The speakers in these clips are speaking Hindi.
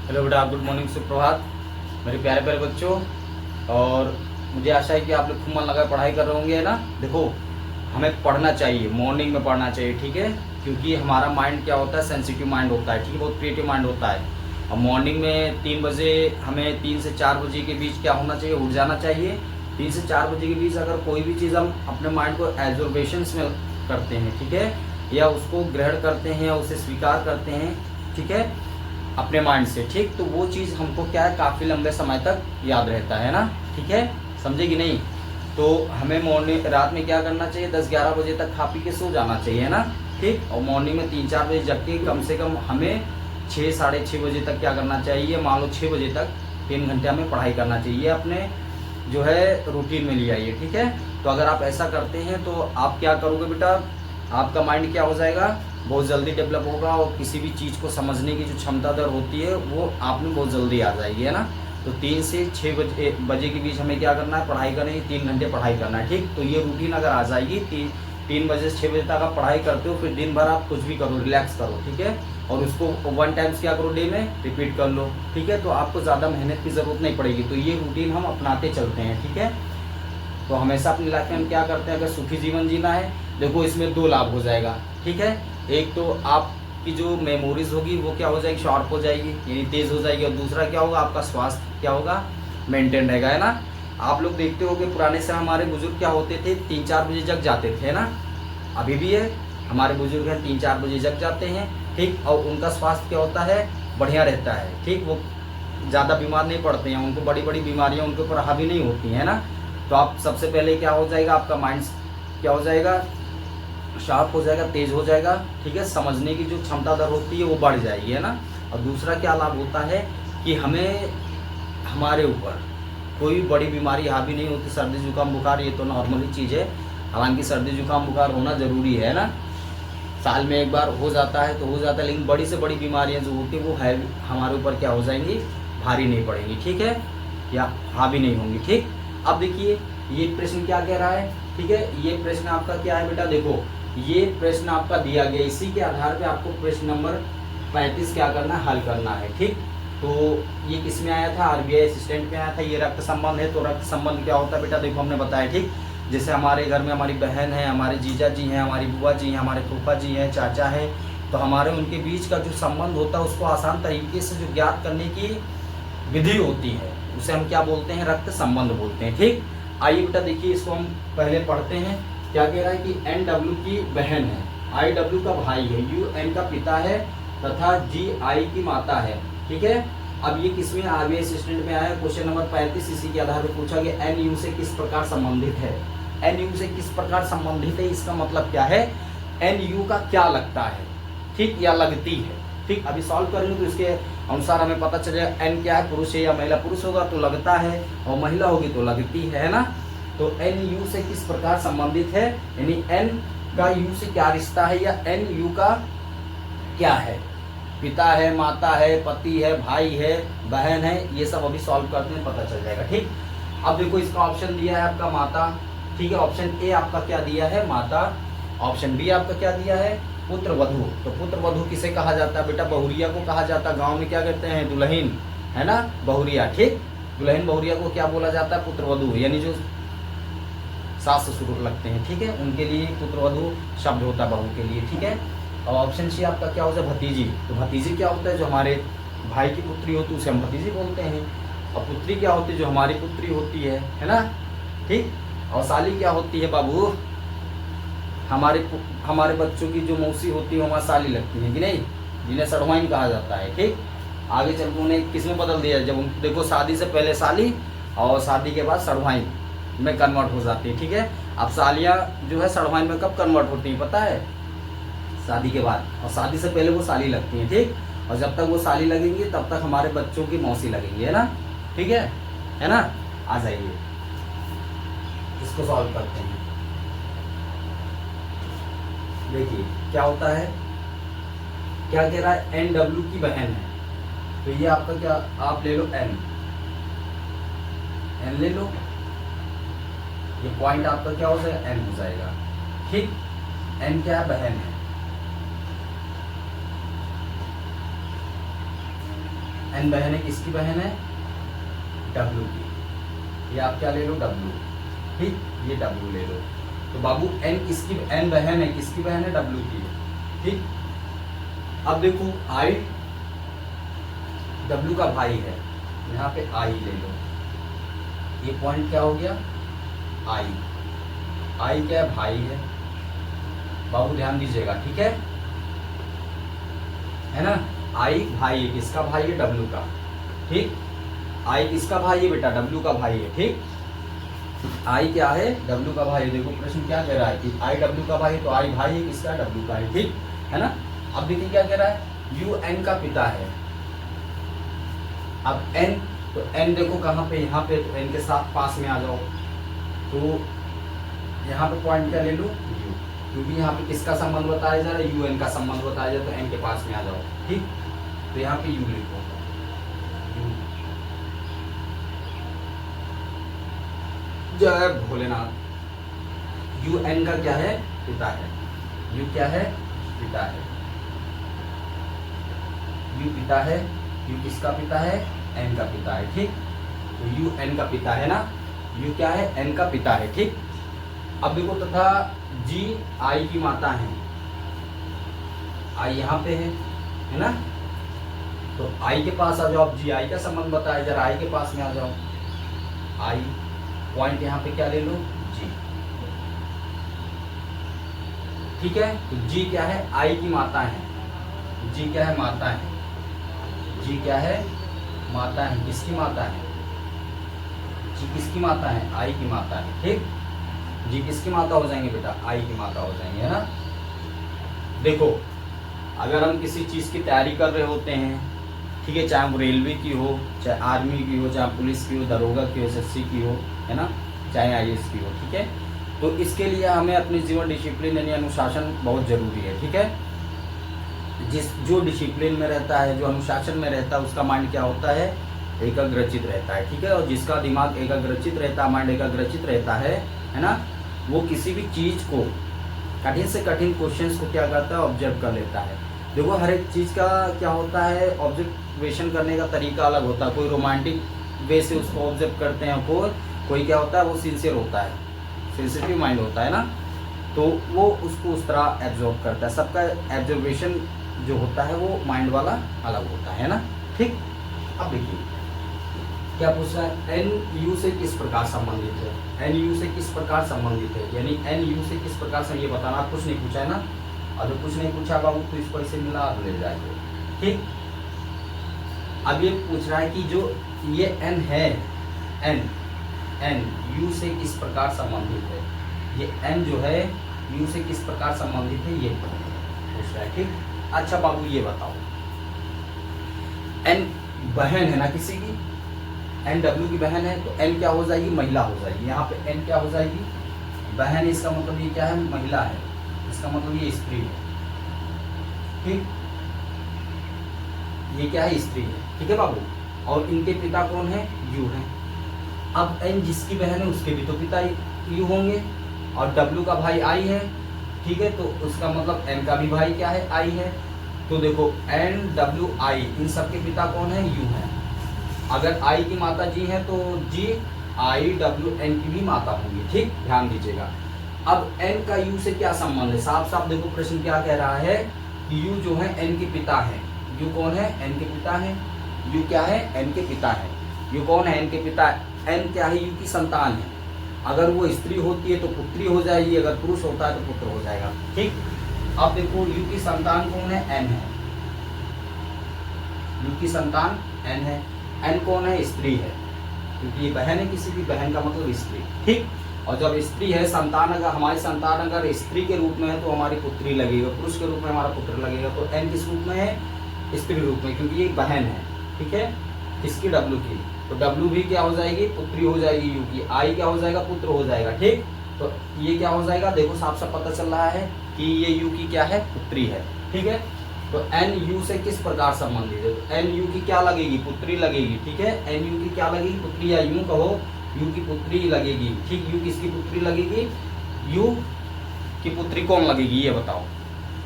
हेलो बेटा, गुड मॉर्निंग, सुप्रभात मेरे प्यारे प्यारे बच्चों। और मुझे आशा है कि आप लोग खूब मन लगा पढ़ाई कर रहे होंगे, है ना। देखो, हमें पढ़ना चाहिए, मॉर्निंग में पढ़ना चाहिए, ठीक है। क्योंकि हमारा माइंड क्या होता है, सेंसिटिव माइंड होता है, ठीक है, बहुत क्रिएटिव माइंड होता है। और मॉर्निंग में 3 बजे, हमें 3 से 4 बजे के बीच क्या होना चाहिए, उठ जाना चाहिए। 3 से 4 बजे के बीच अगर कोई भी चीज़ हम अपने माइंड को एब्जॉर्बेशंस में करते हैं, ठीक है, या उसको ग्रहण करते हैं या उसे स्वीकार करते हैं, ठीक है, अपने माइंड से, ठीक, तो वो चीज़ हमको क्या है, काफ़ी लंबे समय तक याद रहता है ना, ठीक है, समझे कि नहीं। तो हमें मॉर्निंग, रात में क्या करना चाहिए, 10-11 बजे तक खा पी के सो जाना चाहिए, है ना, ठीक। और मॉर्निंग में 3-4 बजे जग के कम से कम हमें 6-6:30 बजे तक क्या करना चाहिए, मान लो 6 बजे तक 3 घंटे हमें पढ़ाई करना चाहिए, अपने जो है रूटीन में ले आइए, ठीक है। तो अगर आप ऐसा करते हैं तो आप क्या करोगे बेटा, आपका माइंड क्या हो जाएगा, बहुत जल्दी डेवलप होगा, और किसी भी चीज़ को समझने की जो क्षमता दर होती है वो आप में बहुत जल्दी आ जाएगी, है ना। तो 3 से 6 बजे के बीच हमें क्या करना है, पढ़ाई करनी है, 3 घंटे पढ़ाई करना है, ठीक। तो ये रूटीन अगर आ जाएगी, 3 बजे से 6 बजे तक आप पढ़ाई करते हो, फिर दिन भर आप कुछ भी करो, रिलैक्स करो, ठीक है। और उसको 1 टाइम्स क्या करो, डे में रिपीट कर लो, ठीक है। तो आपको ज़्यादा मेहनत की ज़रूरत नहीं पड़ेगी। तो ये रूटीन हम अपनाते चलते हैं, ठीक है। तो हमेशा अपनी लाइफ में हम क्या करते हैं, अगर सुखी जीवन जीना है, देखो इसमें 2 लाभ हो जाएगा, ठीक है। एक तो आपकी जो मेमोरीज होगी वो क्या हो जाएगी, शार्प हो जाएगी, यानी तेज़ हो जाएगी। और दूसरा क्या होगा, आपका स्वास्थ्य क्या होगा, मेंटेन रहेगा, है ना। आप लोग देखते हो कि पुराने समय हमारे बुजुर्ग क्या होते थे, 3-4 बजे जग जाते थे, है ना। अभी भी है, हमारे बुजुर्ग हैं 3-4 बजे जग जाते हैं, ठीक। और उनका स्वास्थ्य क्या होता है, बढ़िया रहता है, ठीक। वो ज़्यादा बीमार नहीं पड़ते हैं, उनको बड़ी बड़ी बीमारियाँ उनके ऊपर हावी नहीं होती हैं, है ना। तो आप सबसे पहले क्या हो जाएगा, आपका माइंड क्या हो जाएगा, शार्प हो जाएगा, तेज हो जाएगा, ठीक है। समझने की जो क्षमता दर होती है वो बढ़ जाएगी, है ना। और दूसरा क्या लाभ होता है कि हमें, हमारे ऊपर कोई बड़ी बीमारी हावी नहीं होती। सर्दी जुकाम बुखार ये तो नॉर्मली चीज़ है, हालांकि सर्दी जुकाम बुखार होना ज़रूरी है ना, साल में एक बार हो जाता है तो हो जाता है, लेकिन बड़ी से बड़ी बीमारियां जो होती है वो है हमारे ऊपर क्या हो जाएंगी, भारी नहीं पड़ेंगी, ठीक है, या हावी नहीं होंगी, ठीक। अब देखिए ये प्रश्न क्या कह रहा है, ठीक है। ये प्रश्न आपका क्या है बेटा, देखो ये प्रश्न आपका दिया गया, इसी के आधार पे आपको प्रश्न नंबर 35 क्या करना है, हल करना है, ठीक। तो ये किस में आया था, आरबीआई असिस्टेंट में आया था। ये रक्त संबंध है, तो रक्त संबंध क्या होता है बेटा, देखो हमने बताया, ठीक। जैसे हमारे घर में हमारी बहन है, हमारे जीजा जी हैं, हमारी बुआ जी हैं, हमारे फूफा जी हैं, चाचा हैं, तो हमारे उनके बीच का जो संबंध होता है उसको आसान तरीके से जो ज्ञात करने की विधि होती है उसे हम क्या बोलते हैं, रक्त संबंध बोलते हैं, ठीक। आइए बेटा देखिए, इसको हम पहले पढ़ते हैं। क्या कह रहा है कि NW की बहन है, IW का भाई है, UN का पिता है तथा GI की माता है, ठीक है। अब ये किसमें, आरबीआई असिस्टेंट में आया, क्वेश्चन नंबर 35 इसी के आधार पर पूछा गया, NU से किस प्रकार संबंधित है। NU से किस प्रकार संबंधित है, इसका मतलब क्या है, NU का क्या लगता है, ठीक, या लगती है, ठीक। अभी सॉल्व करेंगे तो इसके अनुसार हमें पता चलेगा N क्या है, पुरुष है या महिला। पुरुष होगा तो लगता है, और महिला होगी तो लगती है ना। तो NU से किस प्रकार संबंधित है, यानी N का U से क्या रिश्ता है, या NU का क्या है, पिता है, माता है, पति है, भाई है, बहन है, ये सब अभी सॉल्व करते हैं, पता चल जाएगा, ठीक। अब देखो इसका ऑप्शन दिया है आपका माता, ठीक है। ऑप्शन ए आपका क्या दिया है, माता। ऑप्शन बी आपका क्या दिया है, पुत्र वधु। तो पुत्र वधु किसे कहा जाता है बेटा, बहुरिया को कहा जाता है। गांव में क्या कहते हैं, दुल्हन, है ना, बहुरिया, ठीक। दुल्हन बहुरिया को क्या बोला जाता है, पुत्र वधु, यानी जो सास ससुर लगते हैं, ठीक है, उनके लिए पुत्र वधु शब्द होता है बहू के लिए, ठीक है। और ऑप्शन सी आपका क्या होता है, भतीजी। तो भतीजी क्या होता है, जो हमारे भाई की पुत्री होती है उसे हम भतीजी बोलते हैं। और पुत्री क्या होती है, जो हमारी पुत्री होती है ना, ठीक। और साली क्या होती है बाबू, हमारे बच्चों की जो मौसी होती है वो हमारी साली लगती है कि नहीं, जिन्हें सड़वाइन कहा जाता है, ठीक। आगे चल के उन्हें किस में बदल दिया, जब देखो शादी से पहले साली और शादी के बाद सड़वाइन में कन्वर्ट हो जाती है, ठीक है। अब सालियाँ जो है सड़वाइन में कब कन्वर्ट होती है पता है, शादी के बाद, और शादी से पहले वो साली लगती है, ठीक। और जब तक वो साली लगेंगी तब तक हमारे बच्चों की मौसी लगेंगी, है ना, ठीक है ना। आ जाइए इसको सॉल्व करते हैं। देखिए क्या होता है, क्या कह रहा है, NW की बहन है, तो ये आपका क्या, आप ले लो N ले लो, ये पॉइंट आपका क्या हो जाएगा, N हो जाएगा, ठीक। N क्या है, बहन है, एन बहन है, किसकी बहन है? डब्लू की। ये आप क्या ले लो? डब्लू। ठीक, ये डब्लू ले लो। तो बाबू एन किसकी, एन बहन है, किसकी बहन है? डब्लू की। ठीक, अब देखो आई डब्लू का भाई है, यहाँ पे आई ले लो। ये पॉइंट क्या हो गया? आई। आई क्या है? भाई है। बाबू ध्यान दीजिएगा, ठीक है ना? आई भाई है, किसका भाई है? डब्लू का। ठीक, आई किसका भाई है बेटा? डब्लू का भाई है। ठीक, आई क्या है? डब्लू का भाई है। देखो प्रश्न क्या कह रहा है कि आई डब्लू का भाई है, तो आई भाई है किसका? डब्लू का है। ठीक है ना? अब देखिए क्या कह रहा है, यू एन का पिता है। अब एन, तो एन देखो कहाँ पे? यहाँ पे। तो एन के साथ पास में आ जाओ। तो यहाँ पे पॉइंट क्या ले लो? यू, क्योंकि यहाँ पे किसका संबंध बताया जा रहा है? यू एन का संबंध बताया जा रहा है, तो एन के पास में आ जाओ। ठीक, तो यहाँ पे यू लिखो। जय भोलेनाथ। यू एन का क्या है? पिता है। यू क्या है? पिता है। यू पिता है। यू किसका पिता है? एन का पिता है। ठीक, तो यू एन का पिता है ना? यू क्या है? एन का पिता है। ठीक, अब देखो तथा जी आई की माता है। आई यहाँ पे है ना? तो आई के पास आ जाओ। अब जी आई का संबंध बताया जरा, आई के पास में आ जाओ। आई पॉइंट यहाँ पे क्या ले लो? जी। ठीक है, तो जी क्या है? आई की माता है। जी क्या है? माता है। जी क्या है? माता है। किसकी माता है? जी किसकी माता है? आई की माता है। ठीक, जी किसकी माता हो जाएंगे बेटा? आई की माता हो जाएंगे, है ना? देखो अगर हम किसी चीज की तैयारी कर रहे होते हैं, ठीक है, चाहे वो रेलवे की हो, चाहे आर्मी की हो, चाहे पुलिस की हो, दरोगा की हो, एसएससी की हो, है ना, चाहे आईएएस की हो, ठीक है, तो इसके लिए हमें अपनी जीवन डिसिप्लिन यानी अनुशासन बहुत जरूरी है। ठीक है, जो डिसिप्लिन में रहता है, जो अनुशासन में रहता है, उसका माइंड क्या होता है? एकाग्रचित रहता है। ठीक है, और जिसका दिमाग एकाग्रचित रहता है, माइंड एकाग्रचित रहता है ना, वो किसी भी चीज को, कठिन से कठिन क्वेश्चंस को क्या करता है? ऑब्जर्व कर लेता है। देखो हर एक चीज का क्या होता है? ऑब्जर्वेशन करने का तरीका अलग होता है। कोई रोमांटिक वे से उसको ऑब्जर्व करते हैं, कोई क्या होता है? वो सिंसियर होता है, सेंसिटिव माइंड होता है ना, तो वो उसको उस तरह एब्जॉर्व करता है। सबका एब्जर्वेशन जो होता है वो माइंड वाला अलग होता है ना। ठीक, अब देखिए क्या पूछ रहा है? एन यू से किस प्रकार संबंधित है? एन यू से किस प्रकार संबंधित है, यानी एन यू से किस प्रकार से, ये बताना। कुछ नहीं पूछा है ना, और जो कुछ नहीं पूछा बाबू तो इसको ऐसे मिला ले जाएंगे। ठीक, अब ये पूछ रहा है कि जो ये एन है, एन यू से किस प्रकार संबंधित है? ये एन जो है यू से किस प्रकार संबंधित है, ये पूछ रहा है। ठीक, अच्छा बाबू ये बताओ, एन बहन है ना किसी की, एन डब्ल्यू की बहन है, तो एन क्या हो जाएगी? महिला हो जाएगी। यहाँ पे एन क्या हो जाएगी? बहन। इसका मतलब ये क्या है? महिला है। इसका मतलब ये स्त्री है। ठीक, ये क्या है? स्त्री है। ठीक है बाबू, और इनके पिता कौन है? यू है। अब एन जिसकी बहन है उसके भी तो पिता यू होंगे, और डब्ल्यू का भाई आई है। ठीक है, तो उसका मतलब एन का भी भाई क्या है? आई है। तो देखो एन डब्ल्यू आई, इन सबके पिता कौन है? यू है। अगर आई की माता जी है तो जी आई डब्ल्यू एन की भी माता होंगी। ठीक, ध्यान दीजिएगा। अब एन का यू से क्या संबंध है? साफ साफ देखो प्रश्न क्या कह रहा है कि यू जो है एन के पिता है। यू कौन है? एन के पिता है। यू क्या है? एन के पिता है। यू कौन है? एन के पिता। एन क्या है? यू की संतान है। अगर वो स्त्री होती है तो पुत्री हो जाएगी, अगर पुरुष होता है तो पुत्र हो जाएगा। ठीक, अब देखो यू की संतान कौन है? एन है। यू की संतान एन है। एन कौन है? स्त्री है, क्योंकि ये बहन है किसी की, बहन का मतलब स्त्री। ठीक, और जब स्त्री है, संतान अगर हमारी संतान अगर स्त्री के रूप में है तो हमारी पुत्री लगेगा, पुरुष के रूप में हमारा पुत्र लगेगा। तो एन किस रूप में है? स्त्री रूप में, क्योंकि ये एक बहन है। ठीक है, किसकी? डब्ल्यू की। तो डब्ल्यू भी क्या हो जाएगी? पुत्री हो जाएगी यू की। आई क्या हो जाएगा? पुत्र हो जाएगा। ठीक, तो ये क्या हो जाएगा? देखो साफ साफ पता चल रहा है कि ये यू की क्या है? पुत्री है। ठीक है, तो एन यू से किस प्रकार संबंधित है? तो एन यू की क्या लगेगी? पुत्री लगेगी। ठीक है, एन यू की क्या लगेगी? पुत्री, या यूं कहो यू की पुत्री लगेगी। ठीक, यू किसकी पुत्री लगेगी? यू की पुत्री कौन लगेगी ये बताओ?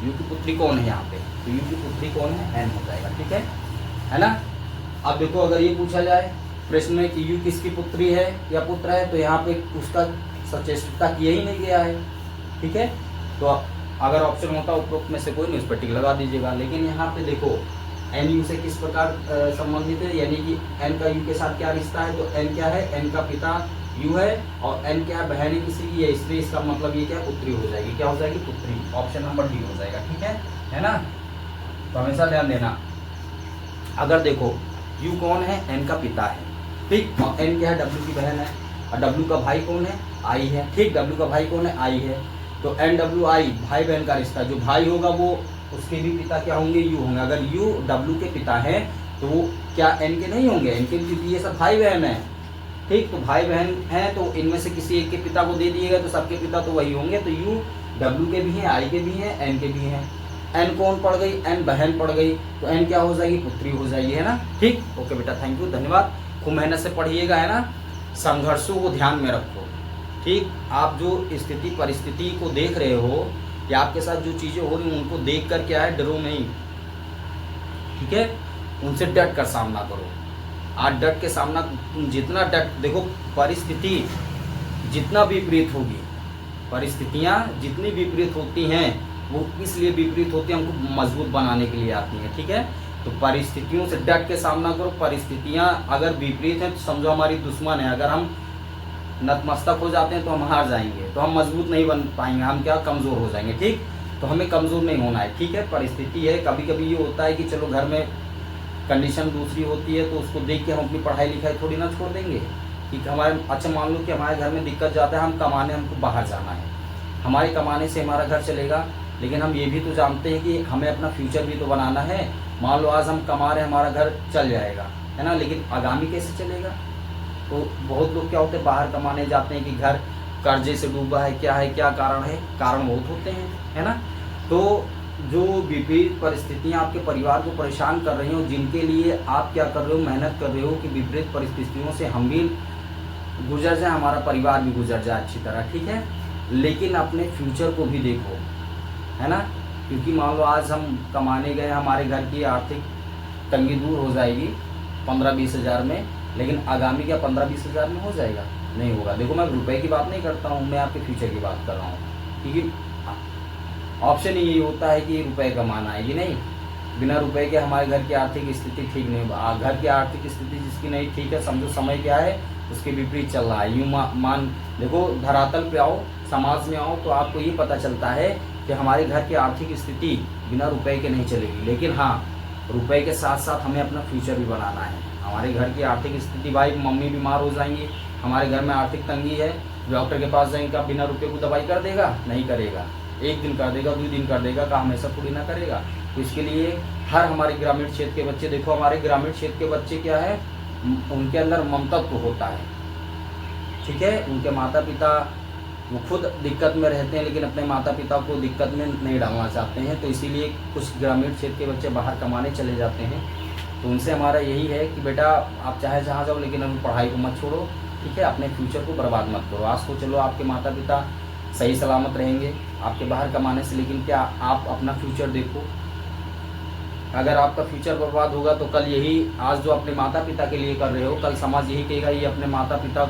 यू की पुत्री कौन है यहाँ पे? तो यू की पुत्री कौन है? एन हो जाएगा। ठीक है ना? अब देखो अगर ये पूछा जाए प्रश्न में कि यू किसकी पुत्री है या पुत्र है, तो यहाँ पे उसका सचेतता किया ही नहीं गया है। ठीक है, तो अगर ऑप्शन होता उपरोक्त में से कोई नहीं, उस पर टिक लगा दीजिएगा। लेकिन यहाँ पे देखो एन यू से किस प्रकार संबंधित है, यानी कि एन का यू के साथ क्या रिश्ता है, तो एन क्या है, एन का पिता यू है और एन क्या है, बहन है किसी की है, इसलिए इसका मतलब ये क्या पुत्री हो जाएगी, क्या हो जाएगी, पुत्री। ऑप्शन नंबर डी हो जाएगा। ठीक है ना, तो हमेशा ध्यान देना। अगर देखो यू कौन है, एन का पिता है, ठीक, और एन क्या है, डब्ल्यू की बहन है, और डब्ल्यू का भाई कौन है, आई है, ठीक, डब्ल्यू का भाई कौन है, आई है, तो एन डब्ल्यू आई भाई बहन का रिश्ता, जो भाई होगा वो उसके भी पिता क्या होंगे, यू होंगे। अगर यू डब्ल्यू के पिता है तो वो क्या एन के नहीं होंगे, एन के भी ये सब भाई बहन है, ठीक, तो भाई बहन है तो इनमें से किसी एक के पिता को दे दिएगा तो सबके पिता तो वही होंगे, तो यू डब्ल्यू के भी हैं, आई के भी हैं, एन के भी हैं। एन कौन पड़ गई, एन बहन पड़ गई, तो एन क्या हो जाएगी, पुत्री हो जाएगी, है ना। ठीक, ओके बेटा, थैंक यू, धन्यवाद, खूब मेहनत से पढ़िएगा, है ना। संघर्षों को ध्यान में रखो, ठीक, आप जो स्थिति परिस्थिति को देख रहे हो या आपके साथ जो चीज़ें हो रही हैं उनको देख कर क्या है, डरो नहीं, ठीक है, उनसे डट कर सामना करो। आज डट के सामना, तुम जितना डट, देखो परिस्थिति जितना विपरीत होगी, परिस्थितियाँ जितनी विपरीत होती हैं वो इसलिए विपरीत होती है, हमको मजबूत बनाने के लिए आती हैं। ठीक है, तो परिस्थितियों से डट के सामना करो। परिस्थितियाँ अगर विपरीत हैं तो समझो हमारी दुश्मन है, अगर हम नतमस्तक हो जाते हैं तो हम हार जाएंगे, तो हम मजबूत नहीं बन पाएंगे, हम क्या कमज़ोर हो जाएंगे। ठीक, तो हमें कमज़ोर नहीं होना है। ठीक है, परिस्थिति है, कभी कभी ये होता है कि चलो घर में कंडीशन दूसरी होती है तो उसको देख के हम अपनी पढ़ाई लिखाई थोड़ी ना छोड़ देंगे कि हमारे, अच्छा मान लो कि हमारे घर में दिक्कत ज़्यादा है, हम कमाने, हमको बाहर जाना है, हमारे कमाने से हमारा घर चलेगा, लेकिन हम ये भी तो जानते हैं कि हमें अपना फ्यूचर भी तो बनाना है। मान लो आज हम कमा रहे हैं, हमारा घर चल जाएगा, है ना, लेकिन आगामी कैसे चलेगा। तो बहुत लोग क्या होते हैं, बाहर कमाने जाते हैं कि घर कर्जे से डूबा है, क्या कारण है, कारण बहुत होते हैं, है ना। तो जो विपरीत परिस्थितियां आपके परिवार को परेशान कर रही हो, जिनके लिए आप क्या कर रहे हो, मेहनत कर रहे हो कि विपरीत परिस्थितियों से हम भी गुजर जाए, हमारा परिवार भी गुजर जाए अच्छी तरह। ठीक है, लेकिन अपने फ्यूचर को भी देखो, है ना, क्योंकि मान लो आज हम कमाने गए, हमारे घर की आर्थिक तंगी दूर हो जाएगी 15-20 हज़ार में, लेकिन आगामी क्या 15-20 हज़ार में हो जाएगा, नहीं होगा। देखो मैं रुपए की बात नहीं करता हूँ, मैं आपके फ्यूचर की बात कर रहा हूँ, क्योंकि ऑप्शन ही यही होता है कि रुपए कमाना है, ये नहीं, बिना रुपए के हमारे घर की आर्थिक स्थिति ठीक नहीं होगा। घर की आर्थिक स्थिति जिसकी नहीं ठीक है, समझो समय क्या है, उसके विपरीत चल रहा है। यूँ मान देखो, धरातल पे आओ, समाज में आओ, तो आपको ये पता चलता है कि हमारे घर की आर्थिक स्थिति बिना रुपए के नहीं चलेगी, लेकिन हाँ रुपए के साथ साथ हमें अपना फ्यूचर भी बनाना है। हमारे घर की आर्थिक स्थिति, भाई मम्मी बीमार हो जाएंगी, हमारे घर में आर्थिक तंगी है, डॉक्टर के पास जाएंगे, बिना रुपये को दवाई कर देगा, नहीं करेगा, एक दिन कर देगा, 2 दिन कर देगा, का हमेशा थोड़ी ना करेगा। तो इसके लिए हर हमारे ग्रामीण क्षेत्र के बच्चे, देखो हमारे ग्रामीण क्षेत्र के बच्चे क्या है, उनके अंदर ममतत्व होता है। ठीक है, उनके माता पिता वो खुद दिक्कत में रहते हैं, लेकिन अपने माता पिता को दिक्कत में नहीं डालना चाहते हैं, तो इसीलिए कुछ ग्रामीण क्षेत्र के बच्चे बाहर कमाने चले जाते हैं। तो उनसे हमारा यही है कि बेटा आप चाहे जहाँ जाओ, लेकिन अभी पढ़ाई को मत छोड़ो। ठीक है, अपने फ्यूचर को बर्बाद मत करो। आज को चलो आपके माता पिता सही सलामत रहेंगे आपके बाहर कमाने से, लेकिन क्या आप अपना फ्यूचर देखो। अगर आपका फ्यूचर बर्बाद होगा तो कल यही, आज जो अपने माता पिता के लिए कर रहे हो, कल समाज यही कहेगा ये अपने माता पिता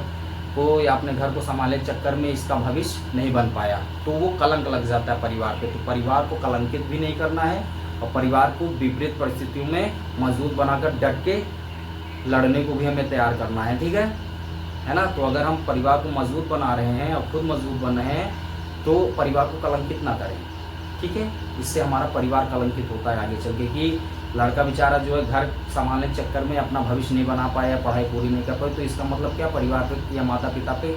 को या अपने घर को संभालने चक्कर में इसका भविष्य नहीं बन पाया, तो वो कलंक लग जाता है परिवार पे। तो परिवार को कलंकित भी नहीं करना है और परिवार को विपरीत परिस्थितियों में मजबूत बनाकर डट के लड़ने को भी हमें तैयार करना है। ठीक है ना। तो अगर हम परिवार को मजबूत बना रहे हैं और खुद मजबूत बन रहे हैं तो परिवार को कलंकित ना करें। ठीक है, इससे हमारा परिवार कलंकित होता है आगे चल के कि लड़का बेचारा जो है घर संभालने के चक्कर में अपना भविष्य नहीं बना पाया, पढ़ाई पूरी नहीं कर पाई, तो इसका मतलब क्या, परिवार पे या माता पिता पे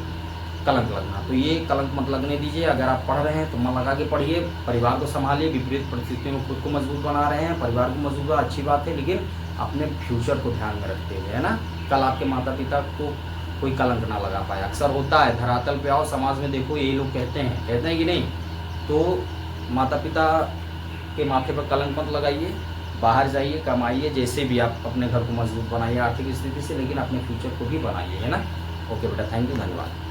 कलंक लगना। तो ये कलंक मत लगने दीजिए। अगर आप पढ़ रहे हैं तो मन लगा के पढ़िए, परिवार को संभालिए, विपरीत परिस्थितियों में खुद को मजबूत बना रहे हैं, परिवार को मजबूत बना, अच्छी बात है, लेकिन अपने फ्यूचर को ध्यान में रखते हुए, है ना, कल आपके माता पिता को कोई कलंक ना लगा पाए। अक्सर होता है, धरातल पे आओ, समाज में देखो, यही लोग कहते हैं कि नहीं। तो माता पिता के माथे पर कलंक मत लगाइए, बाहर जाइए, कमाइए, जैसे भी आप अपने घर को मजबूत बनाइए आर्थिक स्थिति से, लेकिन अपने फ्यूचर को भी बनाइए, है ना। ओके बेटा, थैंक यू, धन्यवाद।